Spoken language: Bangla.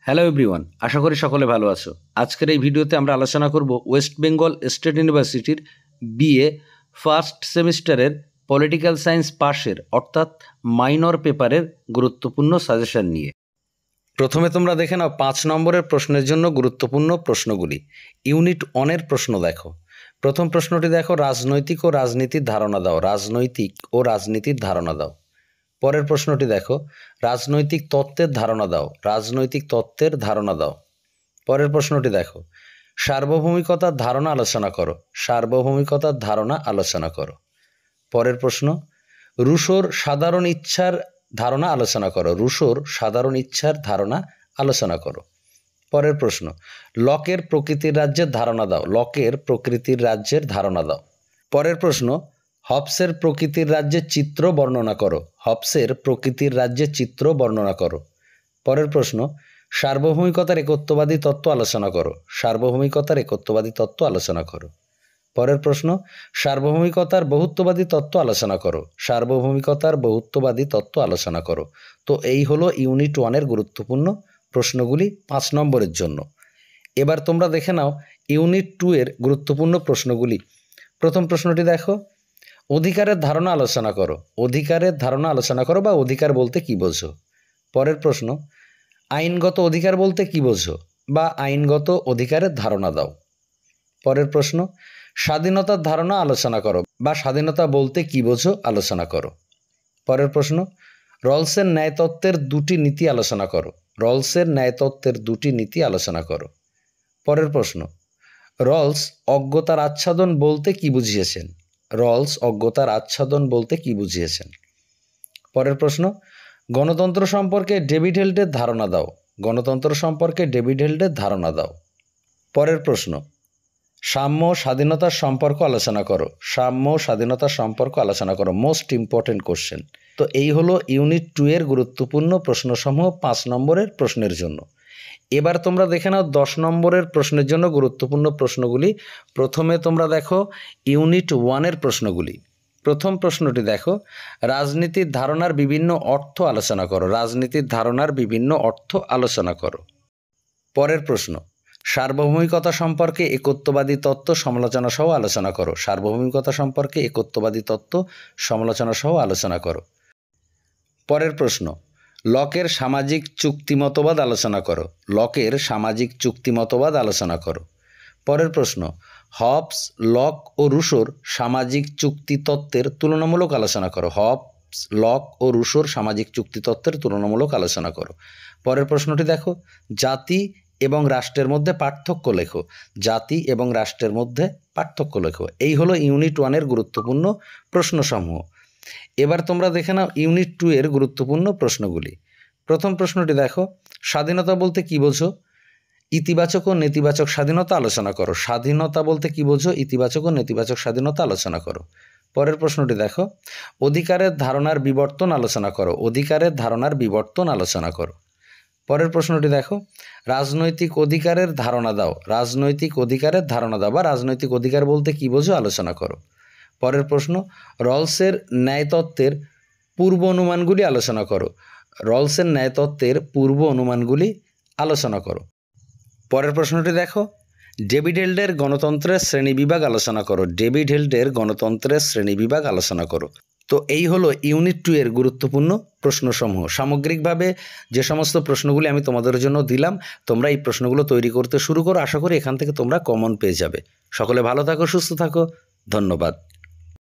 হ্যালো এভরিওয়ান, আশা করি সকলে ভালো আছো। আজকের এই ভিডিওতে আমরা আলোচনা করব ওয়েস্ট বেঙ্গল স্টেট ইউনিভার্সিটির বিএ ফার্স্ট সেমিস্টারের পলিটিক্যাল সায়েন্স পাশের অর্থাৎ মাইনর পেপারের গুরুত্বপূর্ণ সাজেশন নিয়ে। প্রথমে তোমরা দেখে নাও 5 নম্বরের প্রশ্নের জন্য গুরুত্বপূর্ণ প্রশ্নগুলি। ইউনিট 1-এর প্রশ্ন দেখো। প্রথম প্রশ্নটি দেখো, রাজনৈতিক ও রাজনীতির ধারণা দাও। রাজনৈতিক ও রাজনীতির ধারণা দাও। পরের প্রশ্নটি দেখো, রাজনৈতিক তত্ত্বের ধারণা দাও। রাজনৈতিক তত্ত্বের ধারণা দাও। পরের প্রশ্নটি দেখো, সার্বভৌমিকতার ধারণা আলোচনা করো। সার্বভৌমিকতার ধারণা আলোচনা করো। পরের প্রশ্ন, রুশোর সাধারণ ইচ্ছার ধারণা আলোচনা করো। রুশোর সাধারণ ইচ্ছার ধারণা আলোচনা করো। পরের প্রশ্ন, লকের প্রকৃতির রাজ্যের ধারণা দাও। লকের প্রকৃতির রাজ্যের ধারণা দাও। পরের প্রশ্ন, হবসের প্রকৃতির রাজ্যের চিত্র বর্ণনা করো। হবসের প্রকৃতির রাজ্যের চিত্র বর্ণনা করো। পরের প্রশ্ন, সার্বভৌমিকতার একত্ববাদী তত্ত্ব আলোচনা করো। সার্বভৌমিকতার একত্ববাদী তত্ত্ব আলোচনা করো। পরের প্রশ্ন, সার্বভৌমিকতার বহুত্ববাদী তত্ত্ব আলোচনা করো। সার্বভৌমিকতার বহুত্ববাদী তত্ত্ব আলোচনা করো। তো এই হলো ইউনিট 1-এর গুরুত্বপূর্ণ প্রশ্নগুলি 5 নম্বরের জন্য। এবার তোমরা দেখে নাও ইউনিট 2-এর গুরুত্বপূর্ণ প্রশ্নগুলি। প্রথম প্রশ্নটি দেখো, অধিকারের ধারণা আলোচনা করো। অধিকারের ধারণা আলোচনা করো বা অধিকার বলতে কি বোঝো। পরের প্রশ্ন, আইনগত অধিকার বলতে কি বোঝো বা আইনগত অধিকারের ধারণা দাও। পরের প্রশ্ন, স্বাধীনতার ধারণা আলোচনা করো বা স্বাধীনতা বলতে কি বোঝো আলোচনা করো। পরের প্রশ্ন, রলসের ন্যায়তত্ত্বের 2টি নীতি আলোচনা করো। রলসের ন্যায়তত্ত্বের 2টি নীতি আলোচনা করো। পরের প্রশ্ন, রলস অজ্ঞতার আচ্ছাদন বলতে কি বুঝিয়েছেন। রলস অজ্ঞতার আচ্ছাদন বলতে কি বুঝিয়েছেন। পরের প্রশ্ন, গণতন্ত্র সম্পর্কে ডেভিড হেল্টের ধারণা দাও। গণতন্ত্র সম্পর্কে ডেভিড হেল্টের ধারণা দাও। পরের প্রশ্ন, সাম্য স্বাধীনতার সম্পর্ক আলোচনা করো। সাম্য স্বাধীনতার সম্পর্ক আলোচনা করো। Most important question. তো এই হলো ইউনিট 2-এর গুরুত্বপূর্ণ প্রশ্নসমূহ 5 নম্বরের প্রশ্নের জন্য। এবার তোমরা দেখে নাও 10 নম্বরের প্রশ্নের জন্য গুরুত্বপূর্ণ প্রশ্নগুলি। প্রথমে তোমরা দেখো ইউনিট 1-এর প্রশ্নগুলি। প্রথম প্রশ্নটি দেখো, রাজনীতির ধারণার বিভিন্ন অর্থ আলোচনা করো। রাজনীতির ধারণার বিভিন্ন অর্থ আলোচনা করো। পরের প্রশ্ন, সার্বভৌমিকতা সম্পর্কে একত্ববাদী তত্ত্ব সমালোচনা সহ আলোচনা করো। সার্বভৌমিকতা সম্পর্কে একত্ববাদী তত্ত্ব সমালোচনা সহ আলোচনা করো। পরের প্রশ্ন, লকের সামাজিক চুক্তিমতবাদ আলোচনা করো। লকের সামাজিক চুক্তিমতবাদ আলোচনা করো। পরের প্রশ্ন, হবস, লক ও রুশোর সামাজিক চুক্তি তত্ত্বের তুলনামূলক আলোচনা করো। হবস, লক ও রুশোর সামাজিক চুক্তি তত্ত্বের তুলনামূলক আলোচনা করো। পরের প্রশ্নটি দেখো, জাতি এবং রাষ্ট্রের মধ্যে পার্থক্য লেখো। জাতি এবং রাষ্ট্রের মধ্যে পার্থক্য লেখো। এই হলো ইউনিট 1-এর গুরুত্বপূর্ণ প্রশ্নসমূহ। এবার তোমরা দেখে নাও ইউনিট 2-এর গুরুত্বপূর্ণ প্রশ্নগুলি। প্রথম প্রশ্নটি দেখো, স্বাধীনতা বলতে কি বোঝো। ইতিবাচক ও নেতিবাচক স্বাধীনতা আলোচনা করো। স্বাধীনতা বলতে কি বোঝো, ইতিবাচক ও নেতিবাচক স্বাধীনতা আলোচনা করো। পরের প্রশ্নটি দেখো, অধিকারের ধারণার বিবর্তন আলোচনা করো। অধিকারের ধারণার বিবর্তন আলোচনা করো। পরের প্রশ্নটি দেখো, রাজনৈতিক অধিকারের ধারণা দাও। রাজনৈতিক অধিকারের ধারণা দাও বা রাজনৈতিক অধিকার বলতে কি বোঝো আলোচনা করো। পরের প্রশ্ন, রলসের ন্যায়তত্ত্বের পূর্ব অনুমানগুলি আলোচনা করো। রলসের ন্যায়তত্ত্বের পূর্ব অনুমানগুলি আলোচনা করো। পরের প্রশ্নটি দেখো, ডেভিড হেল্টের গণতন্ত্রের শ্রেণীবিভাগ আলোচনা করো। ডেভিড হেল্টের গণতন্ত্রের শ্রেণীবিভাগ আলোচনা করো। তো এই হলো ইউনিট 2-এর গুরুত্বপূর্ণ প্রশ্নসমূহ। সামগ্রিকভাবে যে সমস্ত প্রশ্নগুলি আমি তোমাদের জন্য দিলাম, তোমরা এই প্রশ্নগুলো তৈরি করতে শুরু করো। আশা করি এখান থেকে তোমরা কমন পেয়ে যাবে। সকলে ভালো থাকো, সুস্থ থাকো। ধন্যবাদ।